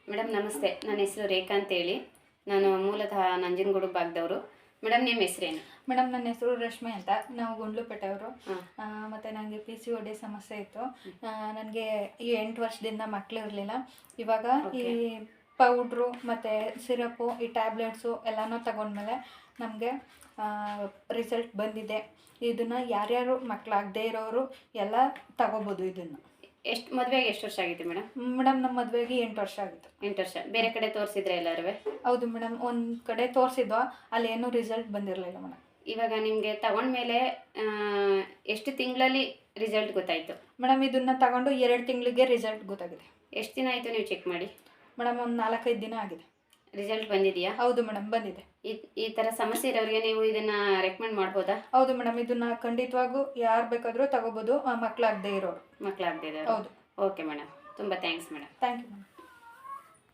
Madam ನಮಸ್ತೆ. ನನ್ನ ಹೆಸರು ರೇಖಾ ಅಂತೇಳಿ. ನಾನು ಮೂಲತಃ ನಂಜನಗೂಡು ಭಾಗದವರು. ಮೇಡಮ್ ನಿಮ್ಮ ಹೆಸರೇನು? ಮೇಡಮ್ ನನ್ನ ಹೆಸರು ರಶ್ಮಿ ಅಂತ. ನಾವು ಗುಂಡ್ಲುಪೇಟೆಯವರು. ಹಾಂ. ಮತ್ತು ನನಗೆ PCOD ಸಮಸ್ಯೆ ಇತ್ತು. ನನಗೆ ಈ 8 ವರ್ಷದಿಂದ ಮಕ್ಕಳು ಇರಲಿಲ್ಲ. ಇವಾಗ ಈ ಪೌಡ್ರು ಮತ್ತು ಸಿರಪ್ಪು ಈ ಟ್ಯಾಬ್ಲೆಟ್ಸು ಎಲ್ಲನೂ ತಗೊಂಡ್ಮೇಲೆ ನಮಗೆ ರಿಸಲ್ಟ್ ಬಂದಿದೆ. ಇದನ್ನು ಯಾರ್ಯಾರು ಮಕ್ಕಳಾಗದೇ ಇರೋರು ಎಲ್ಲ ತಗೋಬೋದು ಇದನ್ನು. ಮದುವೆಗೆ ಎಷ್ಟು ವರ್ಷ ಆಗಿತ್ತು ಮೇಡಮ್? ಮೇಡಮ್ ನಮ್ಮ ಮದುವೆಗೆ 8 ವರ್ಷ ಆಗಿತ್ತು. 8 ವರ್ಷ. ಬೇರೆ ಕಡೆ ತೋರಿಸಿದ್ರೆ ಎಲ್ಲರೂ? ಹೌದು ಮೇಡಮ್, ಒಂದು ಕಡೆ ತೋರಿಸಿದ್ವಾ, ಅಲ್ಲಿ ಏನೂ ರಿಸಲ್ಟ್ ಬಂದಿರಲಿಲ್ಲ ಮೇಡಮ್. ಇವಾಗ ನಿಮಗೆ ತಗೊಂಡ್ಮೇಲೆ ಎಷ್ಟು ತಿಂಗಳಲ್ಲಿ ರಿಸಲ್ಟ್ ಗೊತ್ತಾಯಿತು? ಮೇಡಮ್ ಇದನ್ನು ತಗೊಂಡು 2 ತಿಂಗಳಿಗೆ ರಿಸಲ್ಟ್ ಗೊತ್ತಾಗಿದೆ. ಎಷ್ಟು ದಿನ ಆಯಿತು ನೀವು ಚೆಕ್ ಮಾಡಿ? ಮೇಡಮ್ ಒಂದು 4-5 ದಿನ ಆಗಿದೆ. ರಿಸಲ್ಟ್ ಬಂದಿದೆಯಾ? ಹೌದು ಮೇಡಮ್, ಬಂದಿದೆ. ಈ ಥರ ಸಮಸ್ಯೆ ಇರೋರಿಗೆ ನೀವು ಇದನ್ನು ರೆಕಮೆಂಡ್ ಮಾಡ್ಬೋದಾ? ಹೌದು ಮೇಡಮ್, ಇದನ್ನು ಖಂಡಿತವಾಗೂ ಯಾರು ಬೇಕಾದರೂ ತಗೋಬೋದು, ಮಕ್ಕಳಾಗದೇ ಇರೋರು. ಮಕ್ಕಳಾಗದೇ ಇರೋರು. ಹೌದು. ಓಕೆ ಮೇಡಮ್, ತುಂಬ thanks madam. Thank you madam.